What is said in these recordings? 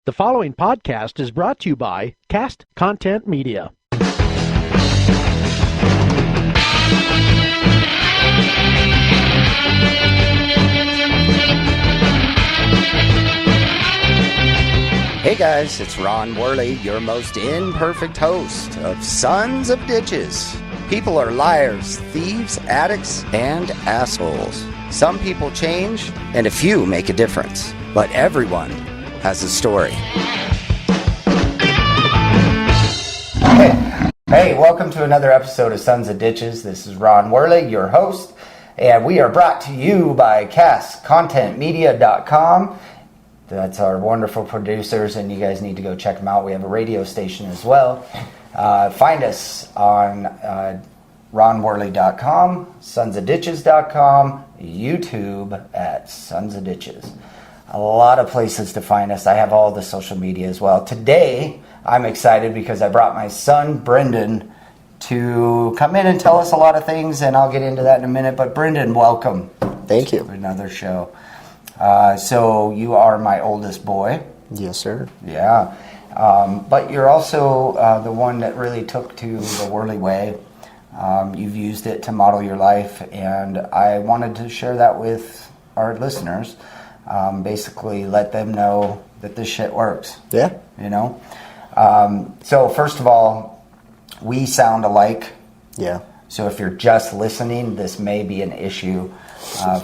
The following podcast is brought to you by Cast Content Media. Hey guys, it's Ron Worley, your most imperfect host of Sons of Ditches. People are liars, thieves, addicts, and assholes. Some people change, and a few make a difference. But everyone has a story. Hey, welcome to another episode of Sons of Ditches. This is Ron Worley, your host, and we are brought to you by castcontentmedia.com. That's our wonderful producers, and you guys need to go check them out. We have a radio station as well. Find us on ronworley.com, sonsofditches.com, YouTube at Sons of Ditches. A lot of places to find us. I have all the social media as well. Today, I'm excited because I brought my son, Brendan, to come in and tell us a lot of things, and I'll get into that in a minute. But Brendan, welcome. Thank you. To another show. So you are my oldest boy. Yes, sir. Yeah. But you're also the one that really took to the Worley Way. You've used it to model your life, and I wanted to share that with our listeners. Basically let them know that this shit works. Yeah. You know? So first of all, we sound alike. Yeah. So if you're just listening, this may be an issue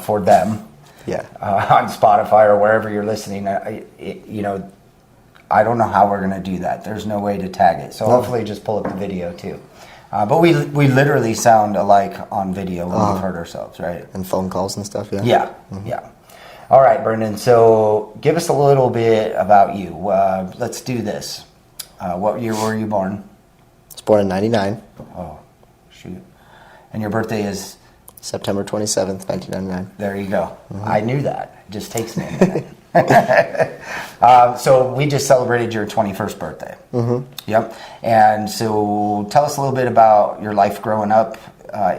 for them. Yeah. On Spotify or wherever you're listening. I don't know how we're going to do that. There's no way to tag it. So hopefully just pull up the video too. But we literally sound alike on video when we've heard ourselves, right? And phone calls and stuff, yeah? Yeah, yeah. All right, Brendan. So give us a little bit about you. Let's do this. What year were you born? I was born in 99. Oh, shoot. And your birthday is? September 27th, 1999. There you go. Mm-hmm. I knew that. It just takes me a minute. So we just celebrated your 21st birthday. Mm-hmm. Yep. And so tell us a little bit about your life growing up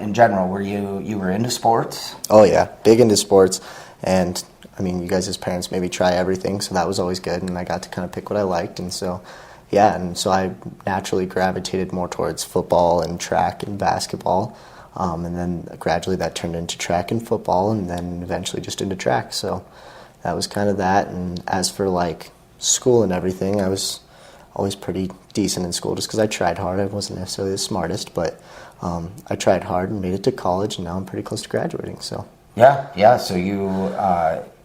in general. Were you were into sports? Oh, yeah. Big into sports. And, I mean, you guys as parents maybe try everything, so that was always good. And I got to kind of pick what I liked. And so, yeah, and so I naturally gravitated more towards football and track and basketball. And then gradually that turned into track and football, and then eventually just into track. So that was kind of that. And as for like school and everything, I was always pretty decent in school just because I tried hard. I wasn't necessarily the smartest, but I tried hard and made it to college, and now I'm pretty close to graduating. So yeah. So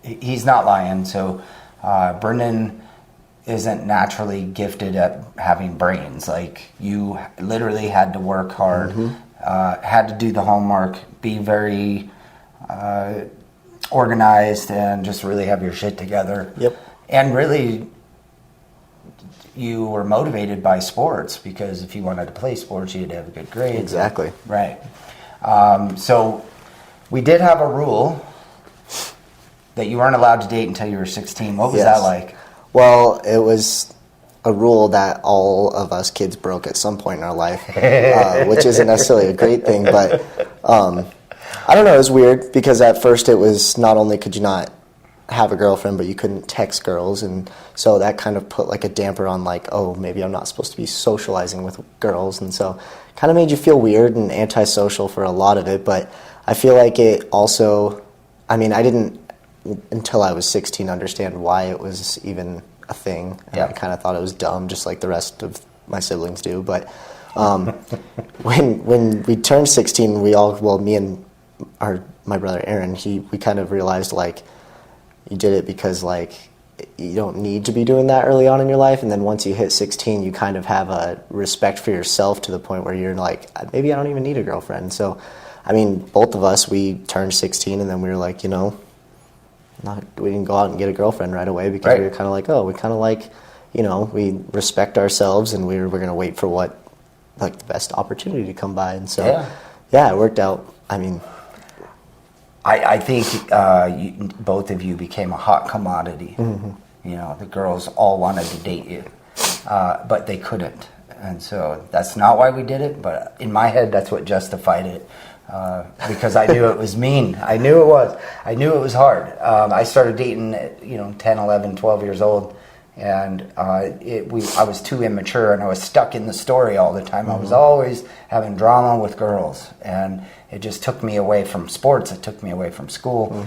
he's not lying. So Brendan isn't naturally gifted at having brains. Like, you literally had to work hard. Mm-hmm. Had to do the homework, be very organized, and just really have your shit together. Yep. And really, you were motivated by sports, because if you wanted to play sports, you had to have a good grade. Exactly. Right. So we did have a rule that you weren't allowed to date until you were 16. What was that like? Well, it was a rule that all of us kids broke at some point in our life, which isn't necessarily a great thing, but I don't know, it was weird, because at first it was not only could you not have a girlfriend, but you couldn't text girls, and so that kind of put like a damper on like, oh, maybe I'm not supposed to be socializing with girls, and so kind of made you feel weird and antisocial for a lot of it. But I feel like it also, I mean, I didn't until I was 16 understand why it was even a thing. And I kind of thought it was dumb, just like the rest of my siblings do. But when we turned 16, we all, well, me and my brother Aaron, we kind of realized like you did it because like you don't need to be doing that early on in your life, and then once you hit 16, you kind of have a respect for yourself to the point where you're like, maybe I don't even need a girlfriend. So, I mean, both of us, we turned 16, and then we were like, we didn't go out and get a girlfriend right away, because we were kind of like, we respect ourselves, and we're going to wait for what, like, the best opportunity to come by. And so, yeah, it worked out. I mean, I think both of you became a hot commodity. Mm-hmm. The girls all wanted to date you, but they couldn't. And so that's not why we did it, but in my head, that's what justified it. Because I knew it was mean. I knew it was. I knew it was hard. I started dating at 10, 11, 12 years old, and I was too immature, and I was stuck in the story all the time. I was always having drama with girls, and it just took me away from sports. It took me away from school.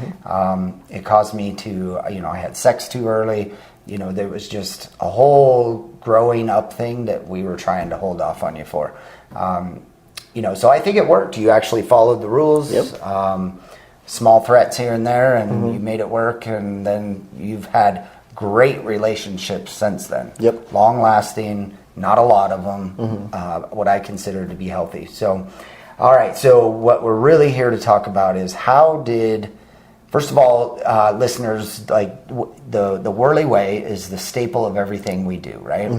It caused me to, I had sex too early. There was just a whole growing up thing that we were trying to hold off on you for. So I think it worked. You actually followed the rules. Yep. Small threats here and there, and you made it work, and then you've had great relationships since then. Yep. Long lasting, not a lot of them, what I consider to be healthy. So, all right, so what we're really here to talk about is first of all, listeners, like the Worley Way is the staple of everything we do, right?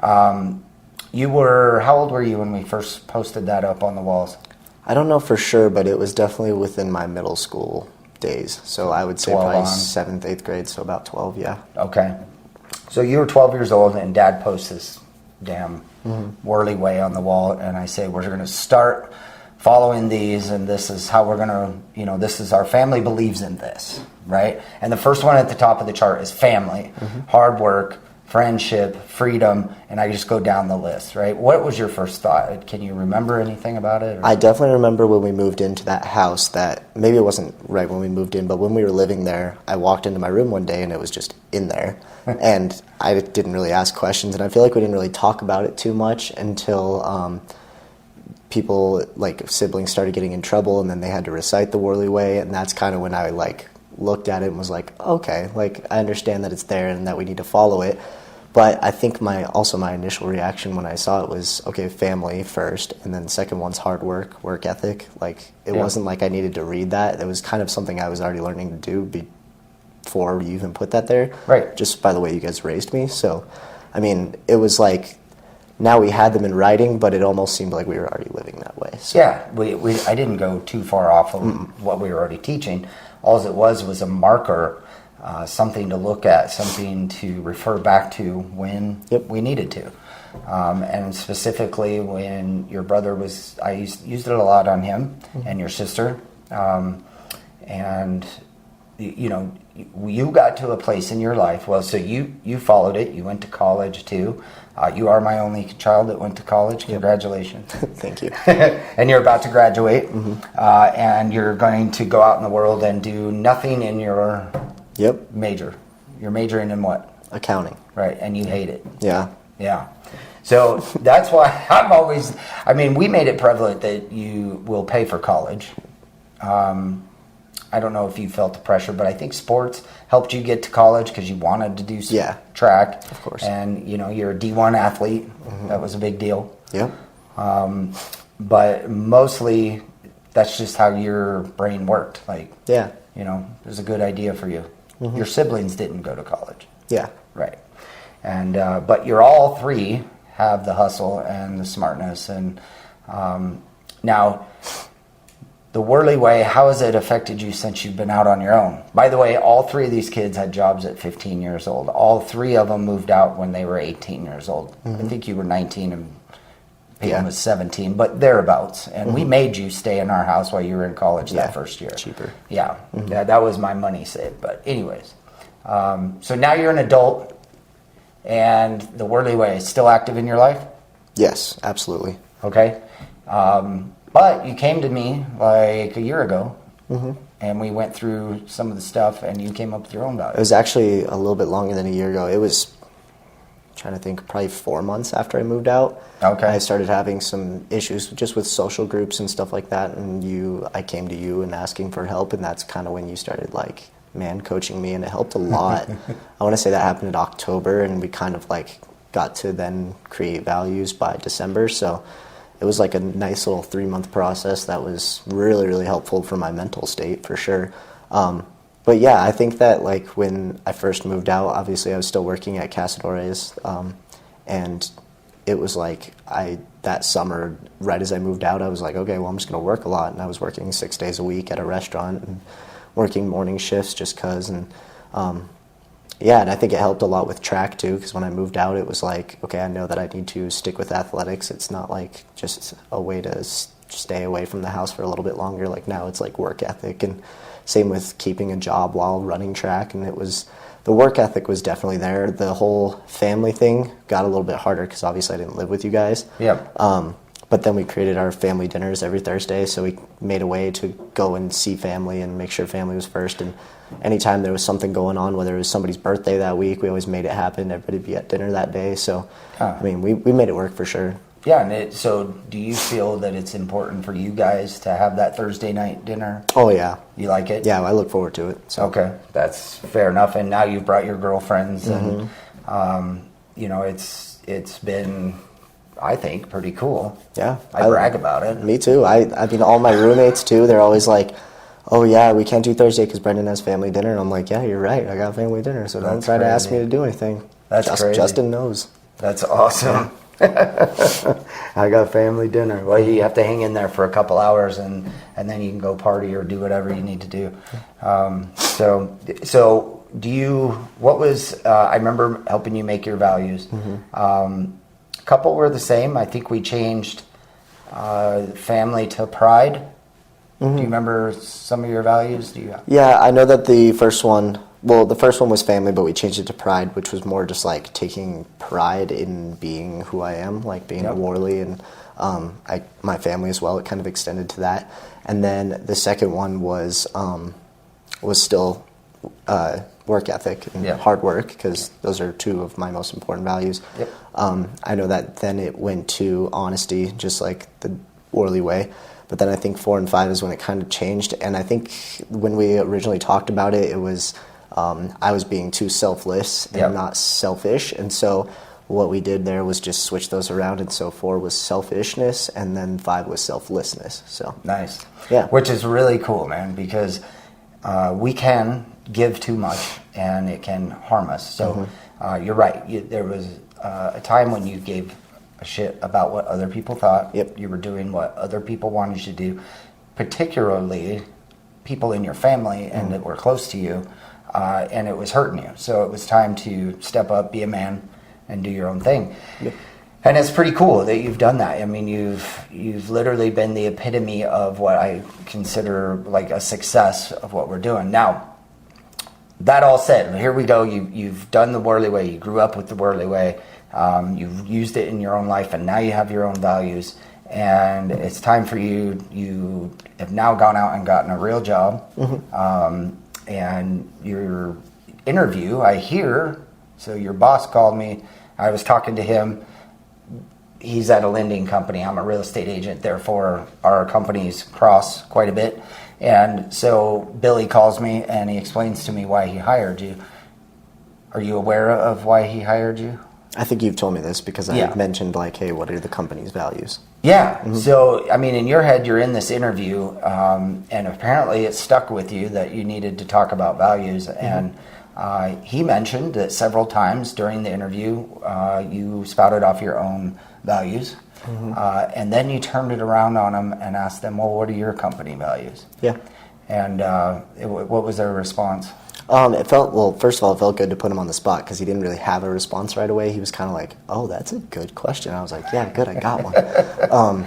How old were you when we first posted that up on the walls? I don't know for sure, but it was definitely within my middle school days. So I would say probably 7th, 8th grade, so about 12, yeah. Okay. So you were 12 years old, and Dad posts this damn Worley Way on the wall, and I say, we're going to start following these, and this is how we're going to, this is our family believes in this, right? And the first one at the top of the chart is family, hard work, friendship, freedom, and I just go down the list, right? What was your first thought? Can you remember anything about it? I definitely remember when we moved into that house that, maybe it wasn't right when we moved in, but when we were living there, I walked into my room one day and it was just in there. And I didn't really ask questions, and I feel like we didn't really talk about it too much until people, like siblings, started getting in trouble, and then they had to recite the Worley Way, and that's kind of when I looked at it and was like, okay, I understand that it's there and that we need to follow it. But I think my initial reaction when I saw it was, okay, family first, and then the second one's hard work ethic. It wasn't like I needed to read that. It was kind of something I was already learning to do before you even put that there. Right. Just by the way you guys raised me. So, it was like, now we had them in writing, but it almost seemed like we were already living that way. So. Yeah, I didn't go too far off of what we were already teaching. All it was a marker, something to look at, something to refer back to when we needed to. And specifically when your brother I used it a lot on him and your sister. And, you got to a place in your life. Well, so you followed it. You went to college too. You are my only child that went to college. Congratulations. Thank you. And you're about to graduate. And you're going to go out in the world and do nothing in your major. You're majoring in what? Accounting. Right, and you hate it. Yeah. Yeah. So that's why we made it prevalent that you will pay for college. I don't know if you felt the pressure, but I think sports helped you get to college because you wanted to do track. Of course. And, you're a D1 athlete. That was a big deal. Yep. But mostly that's just how your brain worked. It was a good idea for you. Your siblings didn't go to college. Yeah. Right. And but you're all three have the hustle and the smartness. And now, the Worley Way, how has it affected you since you've been out on your own? By the way, all three of these kids had jobs at 15 years old. All three of them moved out when they were 18 years old. I think you were 19 and Peyton was 17, but thereabouts. And we made you stay in our house while you were in college that first year. Cheaper. Yeah. Yeah, that was my money saved. But anyways, so now you're an adult, and the Worley Way is still active in your life? Yes, absolutely. Okay. But you came to me like a year ago, and we went through some of the stuff, and you came up with your own values. It was actually a little bit longer than a year ago. It was, trying to think, probably 4 months after I moved out. Okay. I started having some issues just with social groups and stuff like that, and I came to you and asking for help, and that's kind of when you started coaching me, and it helped a lot. I want to say that happened in October, and we kind of got to then create values by December, so it was a nice little 3-month process that was really, really helpful for my mental state, for sure. But yeah, I think that when I first moved out, obviously I was still working at Casadores, and it was that summer, right as I moved out, I was like, okay, well, I'm just going to work a lot, and I was working 6 days a week at a restaurant and working morning shifts just because, and and I think it helped a lot with track too, because when I moved out, it was okay, I know that I need to stick with athletics. It's not just a way to stay away from the house for a little bit longer. Now it's work ethic, and same with keeping a job while running track. And it was the work ethic was definitely there. The whole family thing got a little bit harder because obviously I didn't live with you guys. Yep. But then we created our family dinners every Thursday, so we made a way to go and see family and make sure family was first. And anytime there was something going on, whether it was somebody's birthday that week, we always made it happen. Everybody'd be at dinner that day. So, I mean, we made it work for sure. Yeah, and so do you feel that it's important for you guys to have that Thursday night dinner? Oh, yeah. You like it? Yeah, I look forward to it. So. Okay, that's fair enough. And now you've brought your girlfriends, and it's been, I think, pretty cool. Yeah, I brag about it. Me too. I mean, all my roommates too. They're always like, "Oh yeah, we can't do Thursday because Brendan has family dinner." And I'm like, "Yeah, you're right. I got family dinner, so don't try to ask me to do anything." That's crazy. Justin knows. That's awesome. I got family dinner. Well, you have to hang in there for a couple hours, and then you can go party or do whatever you need to do. So do you? What was? I remember helping you make your values. A couple were the same. I think we changed family to pride. Do you remember some of your values? Yeah, I know that the first one was family, but we changed it to pride, which was more just like taking pride in being who I am, like being a Worley, and my family as well. It kind of extended to that. And then the second one was still work ethic and hard work, because those are two of my most important values. Yep. I know that then it went to honesty, just like the Worley Way. But then I think 4 and 5 is when it kind of changed. And I think when we originally talked about it, it was I was being too selfless and not selfish. And so what we did there was just switch those around. And so 4 was selfishness, and then 5 was selflessness. So nice. Yeah. Which is really cool, man, because we can give too much and it can harm us. So you're right. There was a time when you gave a shit about what other people thought. Yep. You were doing what other people wanted you to do, particularly people in your family and that were close to you, and it was hurting you. So it was time to step up, be a man, and do your own thing. Yep. And it's pretty cool that you've done that. I mean, you've literally been the epitome of what I consider like a success of what we're doing. Now, that all said, here we go. You've done the Worley Way. You grew up with the Worley Way. You've used it in your own life, and now you have your own values. And it's time for you. You have now gone out and gotten a real job. And your interview, I hear, so your boss called me. I was talking to him. He's at a lending company. I'm a real estate agent. Therefore, our companies cross quite a bit. And so Billy calls me and he explains to me why he hired you. Are you aware of why he hired you? I think you've told me this because I mentioned like, hey, what are the company's values? Yeah. So, I mean, in your head, you're in this interview, and apparently it stuck with you that you needed to talk about values. And he mentioned that several times during the interview, you spouted off your own values. And then you turned it around on them and asked them, well, what are your company values? Yeah. And what was their response? First of all, it felt good to put him on the spot because he didn't really have a response right away. He was kind of like, oh, that's a good question. I was like, yeah, good, I got one.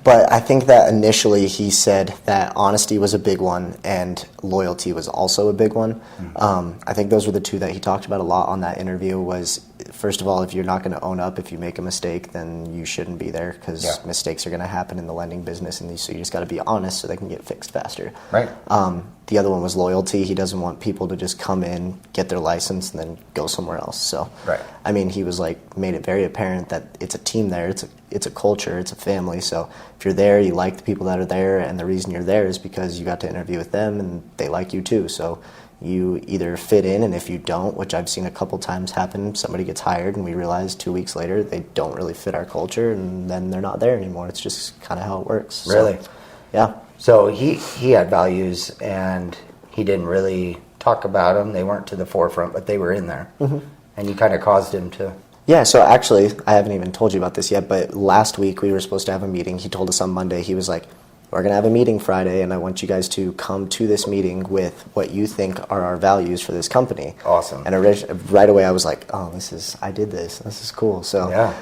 But I think that initially he said that honesty was a big one and loyalty was also a big one. I think those were the two that he talked about a lot on that interview. Was, first of all, if you're not going to own up if you make a mistake, then you shouldn't be there because mistakes are going to happen in the lending business, and so you just got to be honest so they can get fixed faster. Right. The other one was loyalty. He doesn't want people to just come in, get their license, and then go somewhere else. So, I mean, he was like, made it very apparent that it's a team there. It's a culture. It's a family. So if you're there, you like the people that are there, and the reason you're there is because you got to interview with them, and they like you too. So you either fit in, and if you don't, which I've seen a couple times happen, somebody gets hired, and we realize 2 weeks later they don't really fit our culture, and then they're not there anymore. It's just kind of how it works. Really? So, yeah. So he had values, and he didn't really talk about them. They weren't to the forefront, but they were in there. And you kind of caused him to... Yeah, so actually, I haven't even told you about this yet, but last week we were supposed to have a meeting. He told us on Monday, he was like, we're going to have a meeting Friday, and I want you guys to come to this meeting with what you think are our values for this company. Awesome. And right away I was like, oh, I did this. This is cool. So,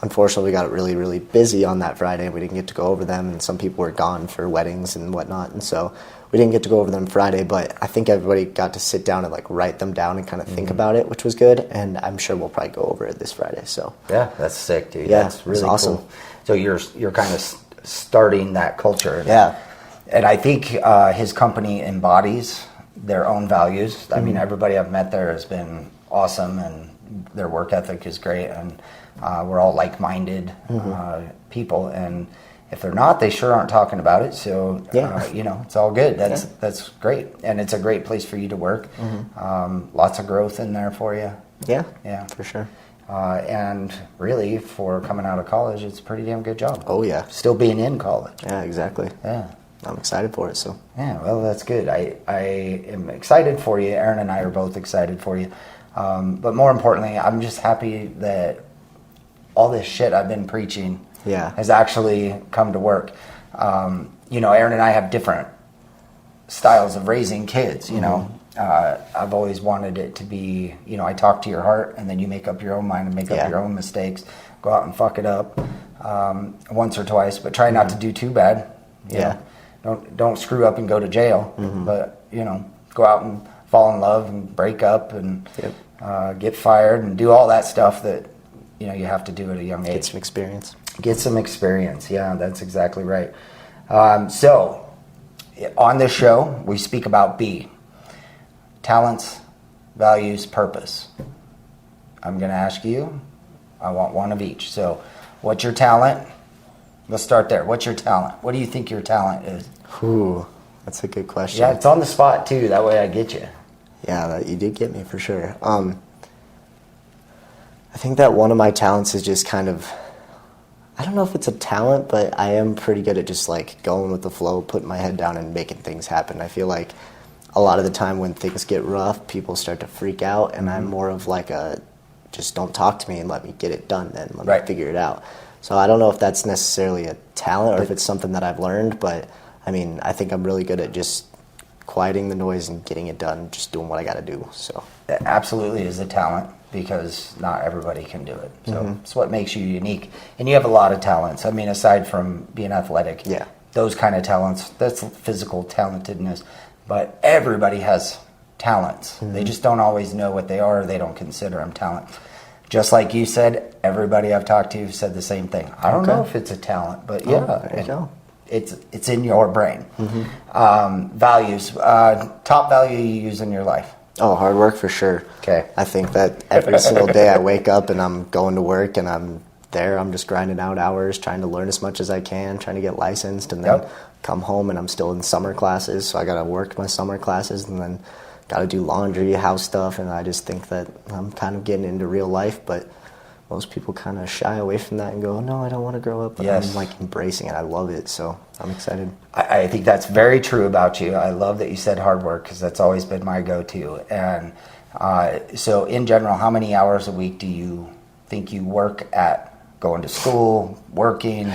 unfortunately, we got really, really busy on that Friday. We didn't get to go over them, and some people were gone for weddings and whatnot. And so we didn't get to go over them Friday, but I think everybody got to sit down and like write them down and kind of think about it, which was good. And I'm sure we'll probably go over it this Friday. So yeah, that's sick, dude. Yeah, that's really awesome. cool. So you're kind of starting that culture. Yeah. And I think his company embodies their own values. I mean, everybody I've met there has been awesome, and their work ethic is great, and we're all like-minded people. And if they're not, they sure aren't talking about it. So it's all good. That's great, and it's a great place for you to work. Lots of growth in there for you. Yeah, for sure. And really, for coming out of college, it's a pretty damn good job. Oh yeah, still being in college. Yeah, exactly. Yeah. I'm excited for it, so. Yeah, well, that's good. I am excited for you. Aaron and I are both excited for you. But more importantly, I'm just happy that all this shit I've been preaching has actually come to work. Aaron and I have different styles of raising kids, you know. I've always wanted it to be, I talk to your heart, and then you make up your own mind and make up your own mistakes. Go out and fuck it up once or twice, but try not to do too bad. You know. Don't screw up and go to jail, but go out and fall in love and break up and get fired and do all that stuff that you have to do at a young age. Get some experience. Yeah, that's exactly right. So on this show, we speak about B: talents, values, purpose. I'm going to ask you. I want one of each. So, what's your talent? Let's start there. What's your talent? What do you think your talent is? Ooh, that's a good question. Yeah, it's on the spot too. That way I get you. Yeah, you did get me for sure. I think that one of my talents is just kind of, I don't know if it's a talent, but I am pretty good at just like going with the flow, putting my head down and making things happen. I feel like a lot of the time when things get rough, people start to freak out, and I'm more of like just don't talk to me and let me get it done then. Let me figure it out. So I don't know if that's necessarily a talent or if it's something that I've learned, but I mean, I think I'm really good at just quieting the noise and getting it done, just doing what I got to do. So that absolutely is a talent, because not everybody can do it. So it's what makes you unique. And you have a lot of talents. I mean, aside from being athletic, those kind of talents, that's physical talentedness. But everybody has talents. They just don't always know what they are, or they don't consider them talent. Just like you said, everybody I've talked to said the same thing. I don't know if it's a talent, but it's in your brain. Values. Top value you use in your life. Oh, hard work for sure. Okay. I think that every single day I wake up and I'm going to work and I'm there, I'm just grinding out hours, trying to learn as much as I can, trying to get licensed, and then come home and I'm still in summer classes, so I got to work my summer classes and then got to do laundry, house stuff, and I just think that I'm kind of getting into real life, but most people kind of shy away from that and go, no, I don't want to grow up, but I'm like embracing it. I love it, so I'm excited. I think that's very true about you. I love that you said hard work, because that's always been my go-to. And so in general, how many hours a week do you think you work at going to school, working?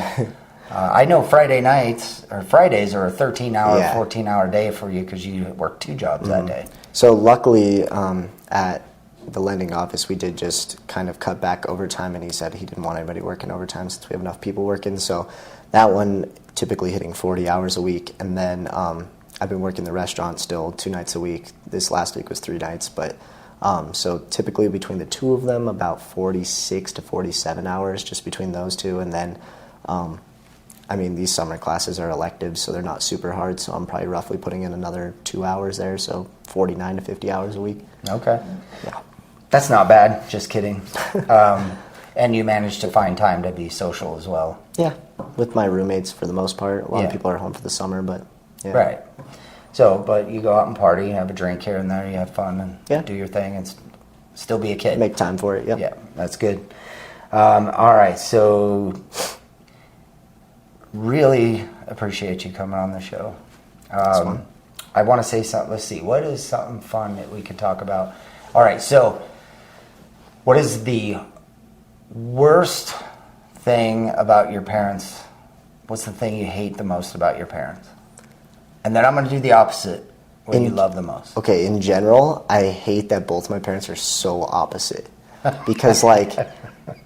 I know Fridays are a 13-hour, 14-hour day for you, because you work 2 jobs that day. So luckily at the lending office, we did just kind of cut back overtime, and he said he didn't want anybody working overtime since we have enough people working. So that one typically hitting 40 hours a week. And then I've been working the restaurant still 2 nights a week. This last week was 3 nights, but so typically between the two of them, about 46 to 47 hours just between those two. And then I mean, these summer classes are electives, so they're not super hard, so I'm probably roughly putting in another 2 hours there, so 49 to 50 hours a week. Okay. Yeah. That's not bad, just kidding. And you managed to find time to be social as well. Yeah, with my roommates for the most part. A lot of people are home for the summer, but yeah. Right. So, but you go out and party, have a drink here and there, you have fun and do your thing and still be a kid. Make time for it, Yeah, that's good. All right, so really appreciate you coming on the show. I want to say something. Let's see. What is something fun that we could talk about? All right, so what is the worst thing about your parents? What's the thing you hate the most about your parents? And then I'm going to do the opposite. What you love the most? Okay, in general, I hate that both my parents are so opposite. Because, like,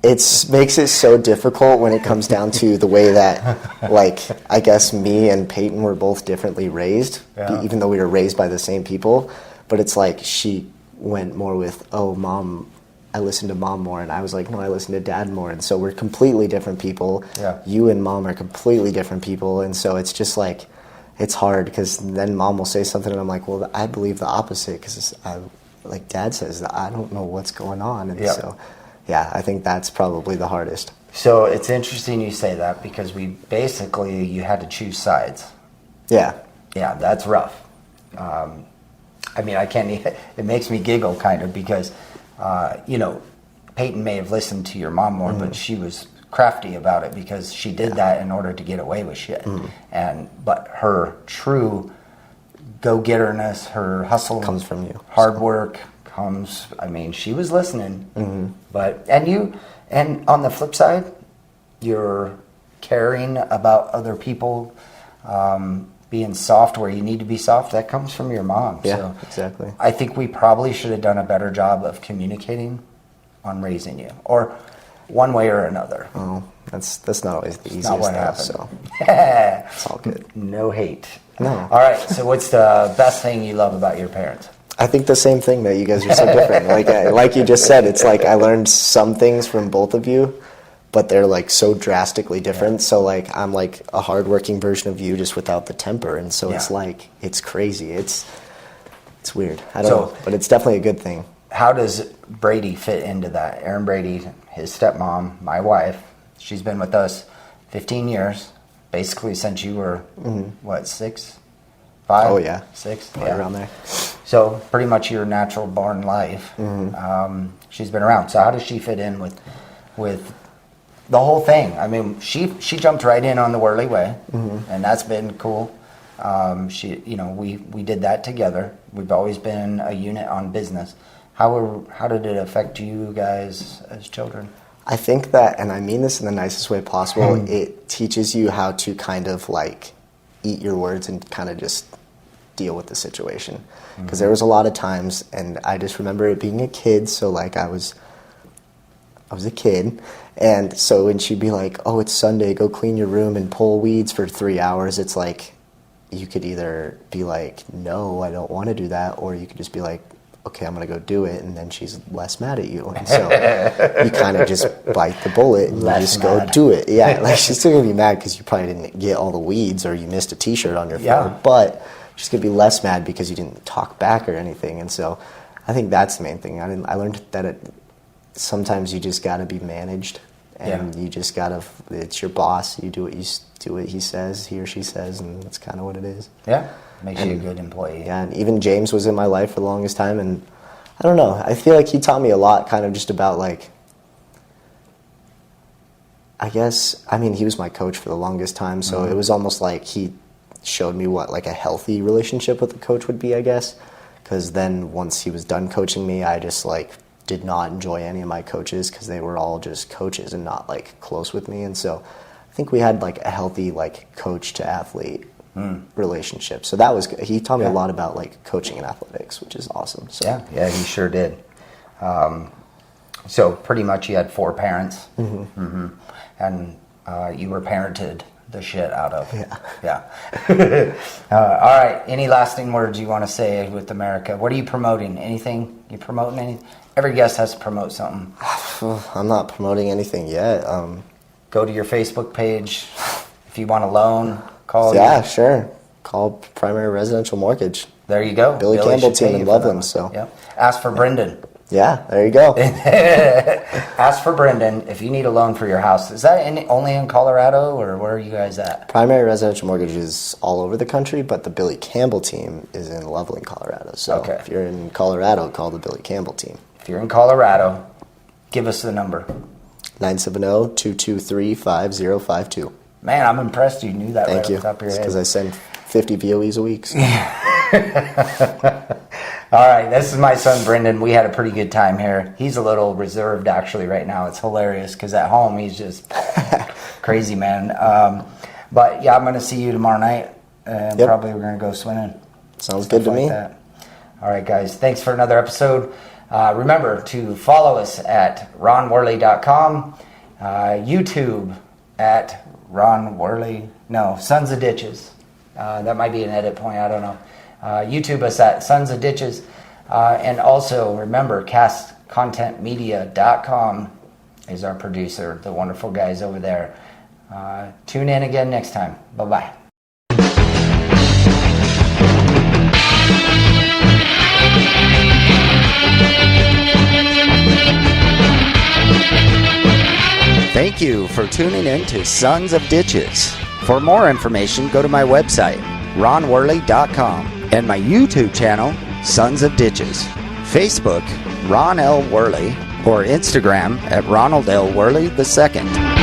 it makes it so difficult when it comes down to the way that, like, I guess me and Peyton were both differently raised, even though we were raised by the same people. But it's like she went more with, oh, mom, I listen to mom more, and I was like, no, I listen to dad more. And so we're completely different people. You and mom are completely different people, and so it's just like, it's hard because then mom will say something and I'm like, well, I believe the opposite because like dad says that I don't know what's going on. And so yeah, I think that's probably the hardest. So it's interesting you say that because you had to choose sides. Yeah, that's rough. I mean, I can't, it makes me giggle kind of because, Peyton may have listened to your mom more, but she was crafty about it because she did that in order to get away with shit. But her true go-getterness, her hustle comes from you. Hard work comes, she was listening. But, and on the flip side, you're caring about other people, being soft where you need to be soft, that comes from your mom. Yeah, so exactly. I think we probably should have done a better job of communicating on raising you, or one way or another. Oh, that's not always the easiest not what thing, happened. so it's all good. No hate. No. All right, so what's the best thing you love about your parents? I think the same thing, that you guys are so different. Like you just said, it's like I learned some things from both of you, but they're like so drastically different. So like I'm like a hardworking version of you just without the temper, and so it's like it's crazy. It's weird. I don't know, but it's definitely a good thing. How does Brady fit into that? Erin Brady, his stepmom, my wife, she's been with us 15 years, basically since you were, 6? 5? Oh, yeah. 6? Right around there. So pretty much your natural born life. She's been around. So how does she fit in with the whole thing? I mean, she jumped right in on the Worley Way, and that's been cool. We did that together. We've always been a unit on business. How did it affect you guys as children? I think that, and I mean this in the nicest way possible, it teaches you how to kind of like eat your words and kind of just deal with the situation. Because there was a lot of times, and I just remember it being a kid, so like I was a kid, and so when she'd be like, oh, it's Sunday, go clean your room and pull weeds for 3 hours, it's like, you could either be like, no, I don't want to do that, or you could just be like, okay, I'm going to go do it, and then she's less mad at you. And so you kind of just bite the bullet and you just go do it. Yeah, like she's still going to be mad because you probably didn't get all the weeds or you missed a T-shirt on your floor, but she's going to be less mad because you didn't talk back or anything. And so I think that's the main thing. I learned that sometimes you just got to be managed, and you just got to, it's your boss, you do what he says, he or she says, and that's kind of what it is. Yeah. Makes you a good employee. Yeah, and even James was in my life for the longest time, and I don't know, I feel like he taught me a lot kind of just about like, he was my coach for the longest time, so it was almost like he showed me what like a healthy relationship with a coach would be, I guess, because then once he was done coaching me, I just like did not enjoy any of my coaches because they were all just coaches and not like close with me, and so I think we had like a healthy like coach to athlete relationship. So that was good. He taught me a lot about like coaching and athletics, which is awesome. So. Yeah, he sure did. So pretty much you had 4 parents, and you were parented the shit out of. Yeah. All right. Any lasting words you want to say with America? What are you promoting? Anything? You promoting anything? Every guest has to promote something. I'm not promoting anything yet. Go to your Facebook page. If you want a loan, call. Yeah, sure. Call Primary Residential Mortgage. There you go. Billy Campbell team in Loveland. So. Yep. Ask for Brendan. Yeah, there you go. Ask for Brendan if you need a loan for your house. Is that only in Colorado, or where are you guys at? Primary Residential Mortgage is all over the country, but the Billy Campbell team is in Loveland, Colorado. So if you're in Colorado, call the Billy Campbell team. If you're in Colorado, give us the number. 970-223-5052. Man, I'm impressed you knew that. Thank right you. Off the top of your head. Because I send 50 VOEs a week. So. All right, this is my son Brendan. We had a pretty good time here. He's a little reserved actually right now. It's hilarious because at home he's just crazy, man. But yeah, I'm going to see you tomorrow night, and probably we're going to go swimming. Sounds good to me. That. All right, guys. Thanks for another episode. Remember to follow us at ronworley.com, YouTube at Ron Worley, no, Sons of Ditches. That might be an edit point, I don't know. YouTube us at Sons of Ditches. And also remember, castcontentmedia.com is our producer, the wonderful guys over there. Tune in again next time. Bye-bye. Thank you for tuning in to Sons of Ditches. For more information, go to my website, ronworley.com, and my YouTube channel, Sons of Ditches. Facebook, Ron L. Worley, or Instagram at Ronald L. Worley II.